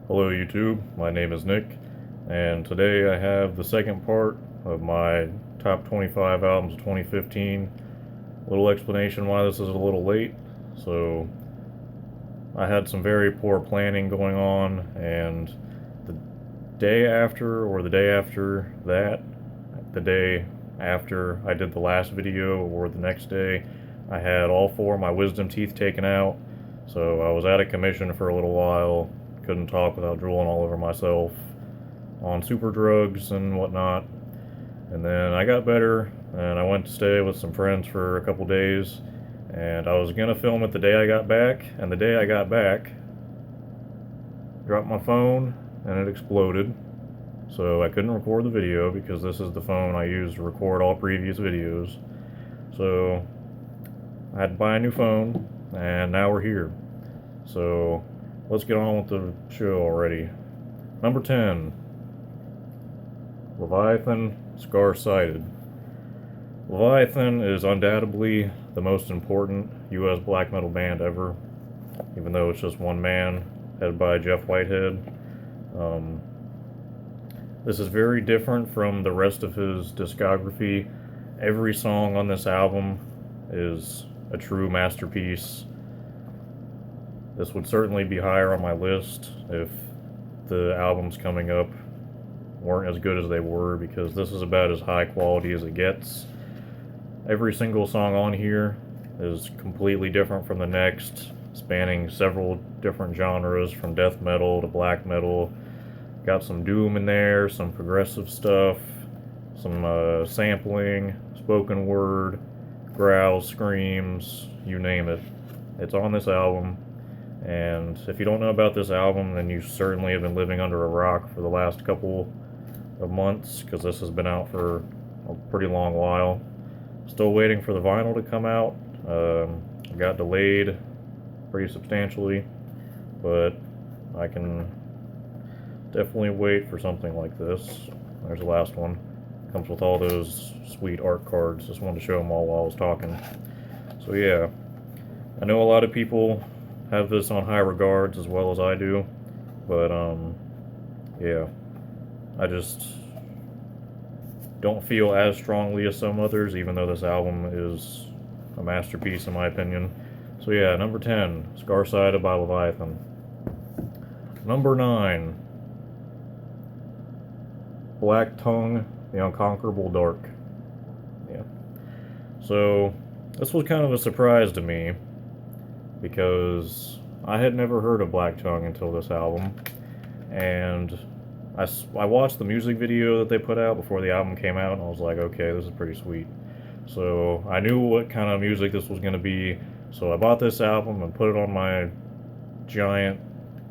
Hello YouTube, my name is Nick, and today I have the second part of my top 25 albums of 2015. Little explanation why this is a little late. So, I had some very poor planning going on, and the day after, or the day after that, the day after I did the last video, or the next day, I had all four of my wisdom teeth taken out, so I was out of commission for a little while. Couldn't talk without drooling all over myself on super drugs and whatnot. And then I got better, and I went to stay with some friends for a couple days, and I was gonna film it the day I got back, and the day I got back, dropped my phone, and it exploded. So I couldn't record the video because this is the phone I use to record all previous videos. So I had to buy a new phone, and now we're here. So let's get on with the show already. Number 10, Leviathan, Scar-Sighted. Leviathan is undoubtedly the most important US black metal band ever, even though it's just one man, headed by Jeff Whitehead. This is very different from the rest of his discography. Every song on this album is a true masterpiece. This would certainly be higher on my list if the albums coming up weren't as good as they were, because this is about as high quality as it gets. Every single song on here is completely different from the next, spanning several different genres from death metal to black metal. Got some doom in there, some progressive stuff, some sampling, spoken word, growls, screams, you name it. It's on this album. And if you don't know about this album, then you certainly have been living under a rock for the last couple of months, because this has been out for a pretty long while. Still waiting for the vinyl to come out. It got delayed pretty substantially, but I can definitely wait for something like this. There's the last one. Comes with all those sweet art cards. Just wanted to show them all while I was talking. So yeah, I know a lot of people have this on high regards as well as I do, but yeah, I just don't feel as strongly as some others, even though this album is a masterpiece in my opinion. So yeah, number 10, Scar-Sighted by Leviathan. Number 9, Black Tongue, The Unconquerable Dark. Yeah. So this was kind of a surprise to me, because I had never heard of Black Tongue until this album, and I watched the music video that they put out before the album came out, and I was like, okay, this is pretty sweet. So I knew what kind of music this was going to be, so I bought this album and put it on my giant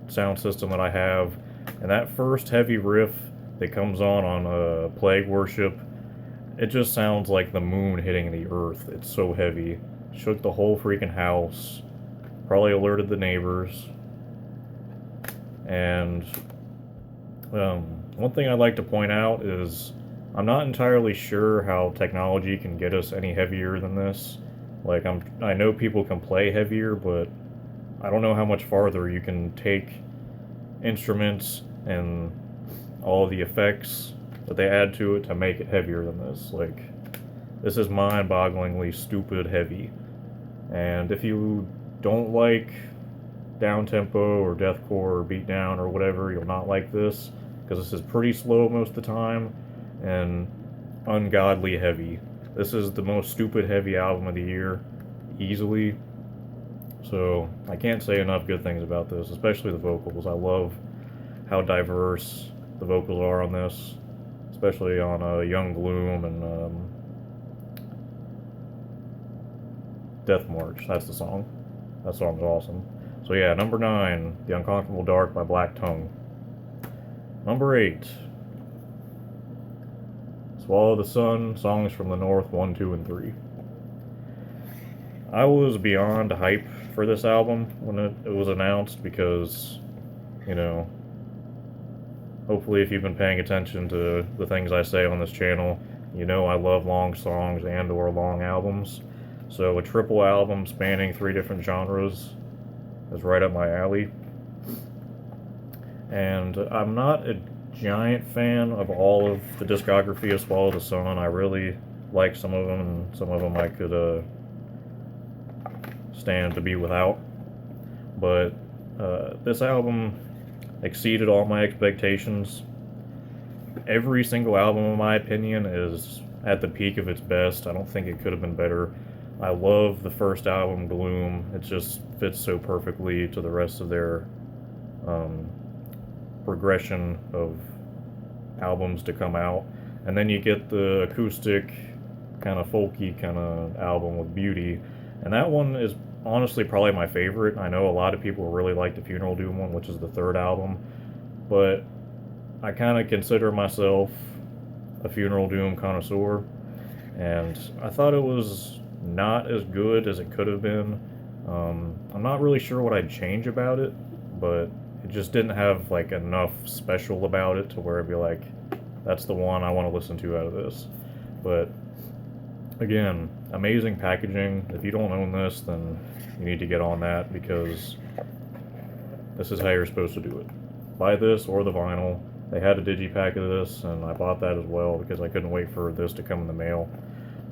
sound system that I have, and that first heavy riff that comes on Plague Worship, it just sounds like the moon hitting the earth. It's so heavy. Shook the whole freaking house. Probably alerted the neighbors. And one thing I'd like to point out is I'm not entirely sure how technology can get us any heavier than this. Like, I know people can play heavier, but I don't know how much farther you can take instruments and all the effects that they add to it to make it heavier than this. Like, this is mind-bogglingly stupid heavy. And if you don't like down-tempo or deathcore or beatdown or whatever, you'll not like this, because this is pretty slow most of the time and ungodly heavy. This is the most stupid heavy album of the year, easily. So I can't say enough good things about this, especially the vocals. I love how diverse the vocals are on this, especially on Young Gloom and Death March. That's the song. That song's awesome. So yeah, number 9, The Unconquerable Dark by Black Tongue. Number 8, Swallow the Sun, Songs from the North 1, 2, and 3. I was beyond hype for this album when it was announced, because, you know, hopefully if you've been paying attention to the things I say on this channel, you know I love long songs and or long albums. So a triple album spanning 3 different genres is right up my alley. And I'm not a giant fan of all of the discography of Swallow the Sun. I really like some of them, and some of them I could stand to be without. But this album exceeded all my expectations. Every single album, in my opinion, is at the peak of its best. I don't think it could have been better. I love the first album, Gloom. It just fits so perfectly to the rest of their um, progression of albums to come out. And then you get the acoustic, kind of folky kind of album with Beauty. And that one is honestly probably my favorite. I know a lot of people really like the Funeral Doom one, which is the third album. But I kind of consider myself a Funeral Doom connoisseur. And I thought it was not as good as it could have been. I'm not really sure what I'd change about it, but it just didn't have like enough special about it to where it'd be like, that's the one I want to listen to out of this. But again, amazing packaging. If you don't own this, then you need to get on that, because this is how you're supposed to do it. Buy this or the vinyl. They had a digipack of this, and I bought that as well because I couldn't wait for this to come in the mail.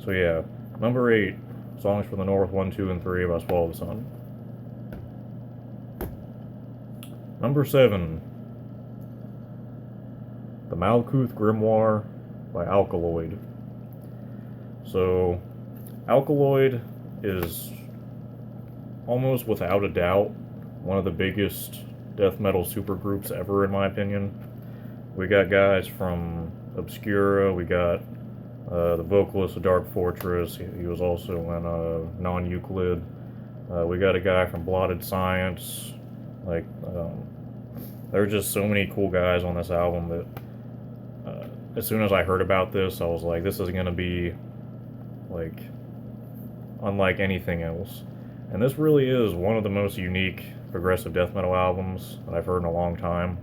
So yeah, number 8, Songs from the North 1, 2, and 3 by Swallow the Sun. Number 7, The Malkuth Grimoire by Alkaloid. So, Alkaloid is almost without a doubt one of the biggest death metal supergroups ever, in my opinion. We got guys from Obscura, we got the vocalist of Dark Fortress, he was also in Non-Euclid. We got a guy from Blotted Science. Like, there are just so many cool guys on this album that as soon as I heard about this, I was like, this is going to be like unlike anything else. And this really is one of the most unique progressive death metal albums that I've heard in a long time.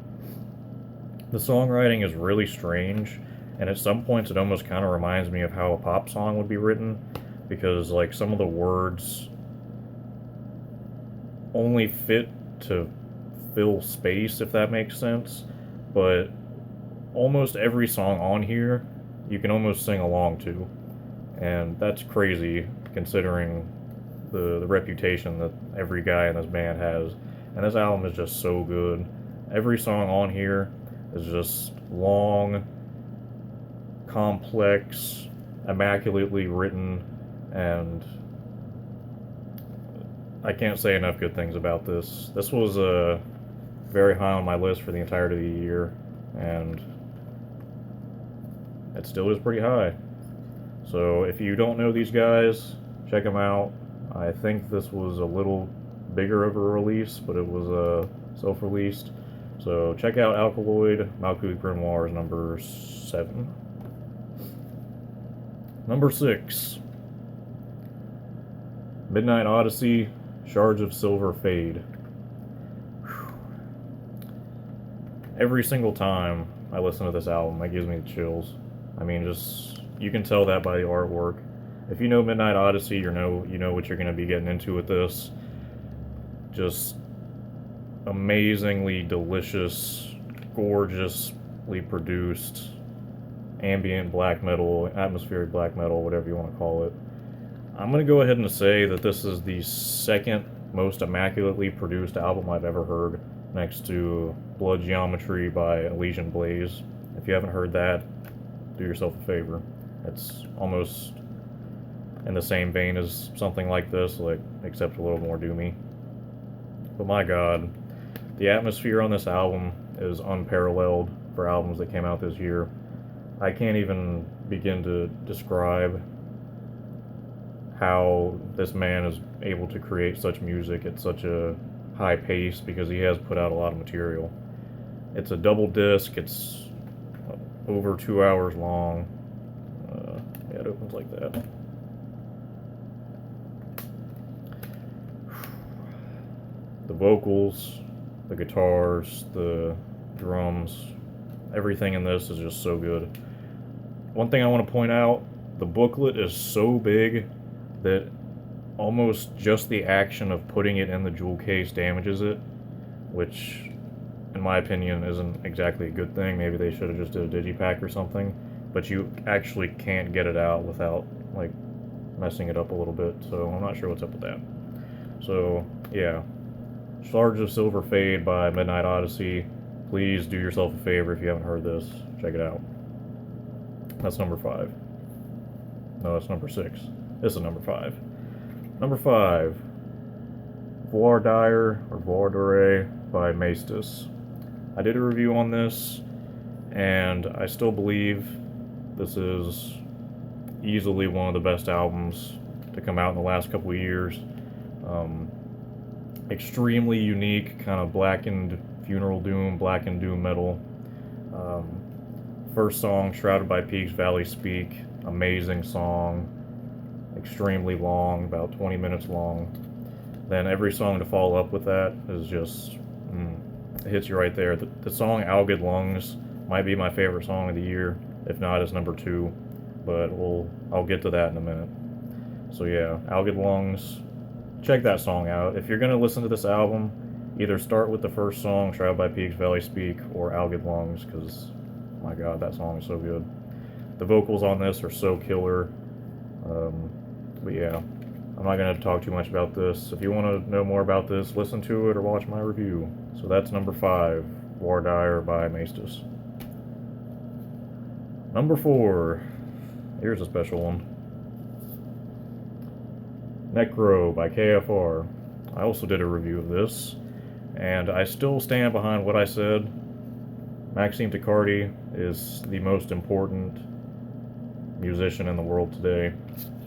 The songwriting is really strange, and at some points it almost kind of reminds me of how a pop song would be written, because like some of the words only fit to fill space, if that makes sense. But almost every song on here you can almost sing along to, and that's crazy considering the reputation that every guy in this band has. And this album is just so good. Every song on here is just long, complex, immaculately written, and I can't say enough good things about this. This was very high on my list for the entirety of the year, and it still is pretty high. So if you don't know these guys, check them out. I think this was a little bigger of a release, but it was self-released. So check out Alkaloid. Malkuth Grimoire is number 7. Number 6, Midnight Odyssey, Shards of Silver Fade. Whew. Every single time I listen to this album, it gives me the chills. I mean, just, you can tell that by the artwork. If you know Midnight Odyssey, you know what you're going to be getting into with this. Just amazingly delicious, gorgeously produced ambient black metal, atmospheric black metal, whatever you want to call it. I'm going to go ahead and say that this is the second most immaculately produced album I've ever heard, next to Blood Geometry by Elysian Blaze. If you haven't heard that, do yourself a favor. It's almost in the same vein as something like this, like, except a little more doomy. But my god, the atmosphere on this album is unparalleled for albums that came out this year. I can't even begin to describe how this man is able to create such music at such a high pace, because he has put out a lot of material. It's a double disc, it's over 2 hours long. Yeah, it opens like that. The vocals, the guitars, the drums, everything in this is just so good. One thing I want to point out, the booklet is so big that almost just the action of putting it in the jewel case damages it, which in my opinion, isn't exactly a good thing. Maybe they should have just did a digipack or something, but you actually can't get it out without like messing it up a little bit. So I'm not sure what's up with that. So yeah, Shards of Silver Fade by Midnight Odyssey. Please do yourself a favor if you haven't heard this. Check it out. That's number 5. No, that's number 6. This is number 5. Number 5, Voir Dire or Voir Dire by Maestus. I did a review on this, and I still believe this is easily one of the best albums to come out in the last couple of years. Extremely unique, kind of blackened funeral doom, blackened doom metal. First song, Shrouded by Peaks, Valley Speak. Amazing song. Extremely long, about 20 minutes long. Then every song to follow up with that is just, it hits you right there. The song Algid Lungs might be my favorite song of the year. If not, it's number 2. But I'll get to that in a minute. So yeah, Algid Lungs. Check that song out. If you're going to listen to this album, either start with the first song, Shrouded by Peaks, Valley Speak, or Algid Lungs, because, my god, that song is so good. The vocals on this are so killer. But yeah, I'm not going to talk too much about this. If you want to know more about this, listen to it or watch my review. So that's number 5, Voir Dire by Maestus. Number 4, here's a special one. Necro by KFR. I also did a review of this, and I still stand behind what I said. Maxime Taccardi is the most important musician in the world today.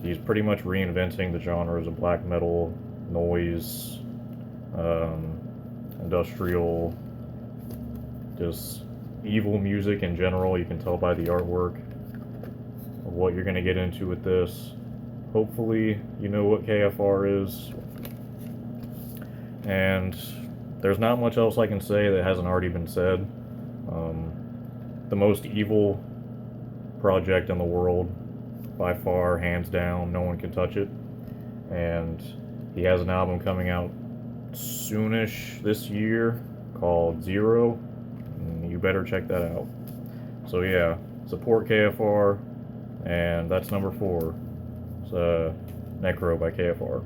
He's pretty much reinventing the genres of black metal, noise, industrial, just evil music in general. You can tell by the artwork of what you're going to get into with this. Hopefully you know what KFR is. And there's not much else I can say that hasn't already been said. The most evil project in the world, by far, hands down. No one can touch it. And he has an album coming out soonish this year called Zero. And you better check that out. So yeah, support KFR. And that's number 4. It's Necro by KFR.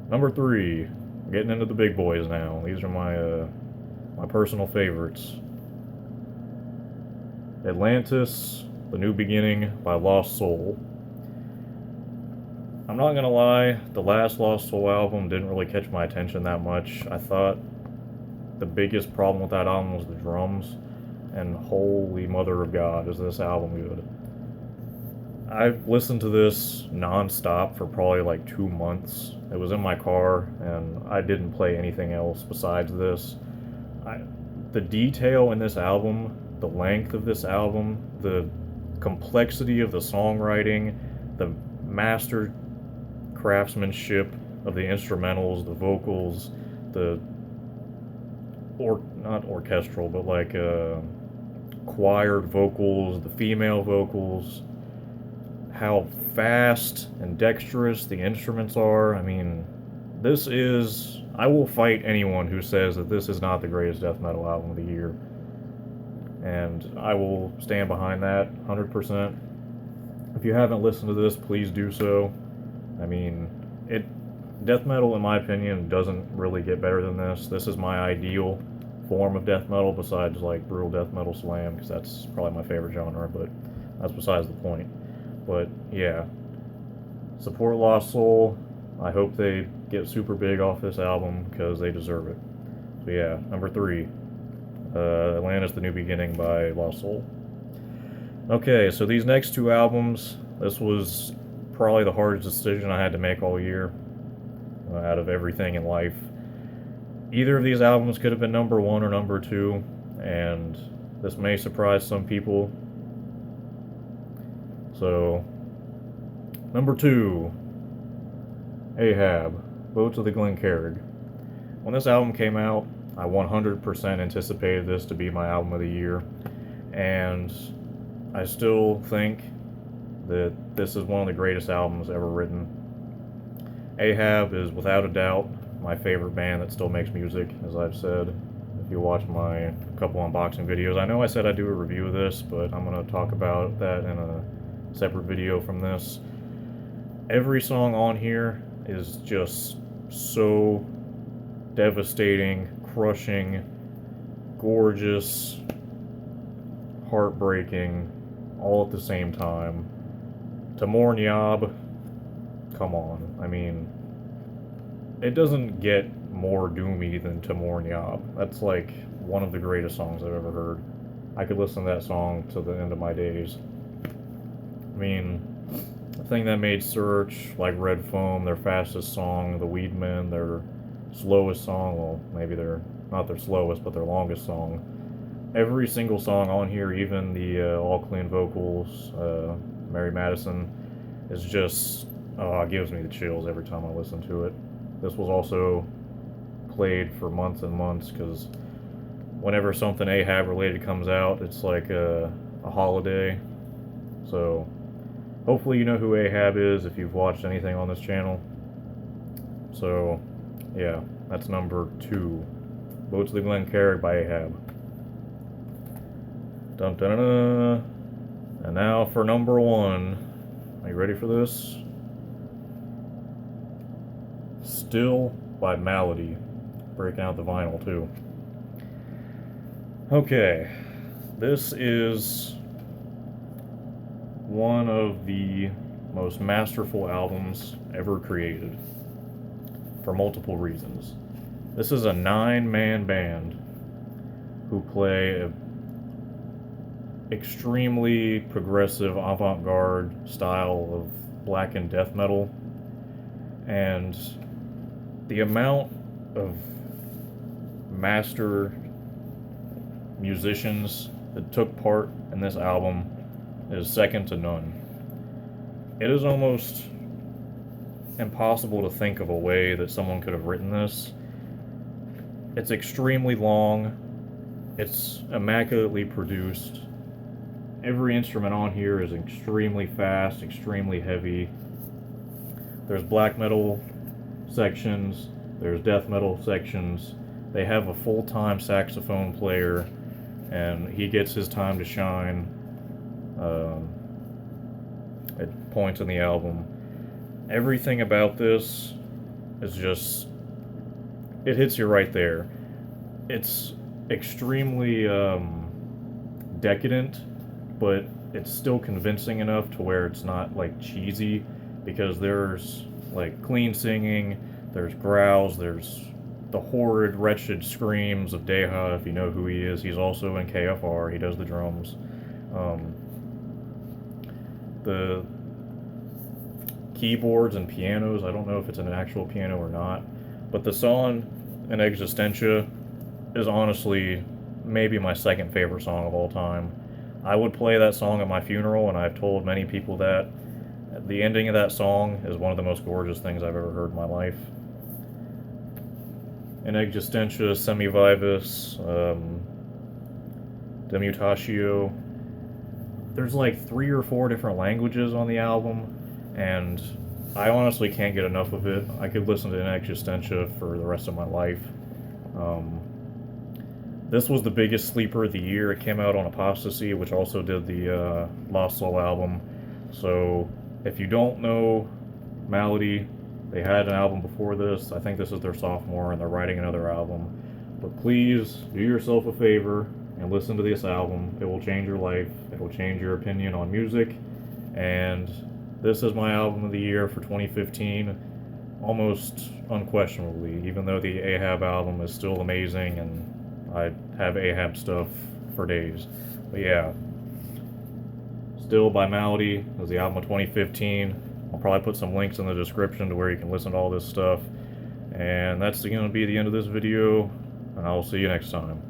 Number 3, getting into the big boys now. These are my personal favorites. Atlantis, The New Beginning by Lost Soul. I'm not gonna lie, the last Lost Soul album didn't really catch my attention that much. I thought the biggest problem with that album was the drums, and holy mother of God, is this album good. I've listened to this non-stop for probably like 2 months. It was in my car, and I didn't play anything else besides this. The detail in this album, the length of this album, the complexity of the songwriting, the master craftsmanship of the instrumentals, the vocals, not orchestral, but like choired vocals, the female vocals, how fast and dexterous the instruments are. I mean, I will fight anyone who says that this is not the greatest death metal album of the year. And I will stand behind that 100%. If you haven't listened to this, please do so. I mean, death metal, in my opinion, doesn't really get better than this. This is my ideal form of death metal, besides like brutal death metal, slam, because that's probably my favorite genre, but that's besides the point. But yeah, support Lost Soul. I hope they get super big off this album, because they deserve it. So yeah, number 3, Atlantis, The New Beginning by Lost Soul. Okay, so these next 2 albums, this was probably the hardest decision I had to make all year, out of everything in life. Either of these albums could have been number 1 or number 2, and this may surprise some people. So, number 2, Ahab, Boats of the Glencarrig. When this album came out, I 100% anticipated this to be my album of the year, and I still think that this is one of the greatest albums ever written. Ahab is without a doubt my favorite band that still makes music, as I've said if you watch my couple unboxing videos. I know I said I'd do a review of this, but I'm going to talk about that in a separate video from this. Every song on here is just so devastating, crushing, gorgeous, heartbreaking, all at the same time. Tamor Nyab, come on. I mean, it doesn't get more doomy than Tamor Nyab. That's like one of the greatest songs I've ever heard. I could listen to that song till the end of my days. I mean, the thing that made Search, like Red Foam, their fastest song, The Weedmen, their slowest song, well, maybe they're not their slowest, but their longest song. Every single song on here, even the all clean vocals, Mary Madison, is just, it gives me the chills every time I listen to it. This was also played for months and months, because whenever something Ahab related comes out, it's like a holiday. So hopefully you know who Ahab is if you've watched anything on this channel. So yeah, that's number 2. Boats of the Glencarrig by Ahab. Dun dun dun dun. And now for number 1. Are you ready for this? Still by Malady. Breaking out the vinyl too. Okay, this is one of the most masterful albums ever created, for multiple reasons. This is a 9-man band who play a extremely progressive avant-garde style of black and death metal, and the amount of master musicians that took part in this album is second to none. It is almost impossible to think of a way that someone could have written this. It's extremely long. It's immaculately produced. Every instrument on here is extremely fast, extremely heavy. There's black metal sections, there's death metal sections. They have a full-time saxophone player, and he gets his time to shine at points in the album. Everything about this is just, it hits you right there. It's extremely decadent, but it's still convincing enough to where it's not like cheesy, because there's like clean singing, there's growls, there's the horrid, wretched screams of Deha, if you know who he is. He's also in KFR, he does the drums. The keyboards and pianos, I don't know if it's an actual piano or not, but the song in Existentia is honestly maybe my second favorite song of all time. I would play that song at my funeral, and I've told many people that. The ending of that song is one of the most gorgeous things I've ever heard in my life. In Existentia, Semivivis, Demutatio, there's like 3 or 4 different languages on the album, and I honestly can't get enough of it. I could listen to In Existentia for the rest of my life. This was the biggest sleeper of the year. It came out on Apostasy, which also did the Lost Soul album. So if you don't know Malady, they had an album before this. I think this is their sophomore, and they're writing another album. But please do yourself a favor and listen to this album. It will change your life. It will change your opinion on music. And this is my album of the year for 2015, almost unquestionably, even though the Ahab album is still amazing, and I have Ahab stuff for days. But yeah, Still by Malady is the album of 2015. I'll probably put some links in the description to where you can listen to all this stuff. And that's going to be the end of this video, and I will see you next time.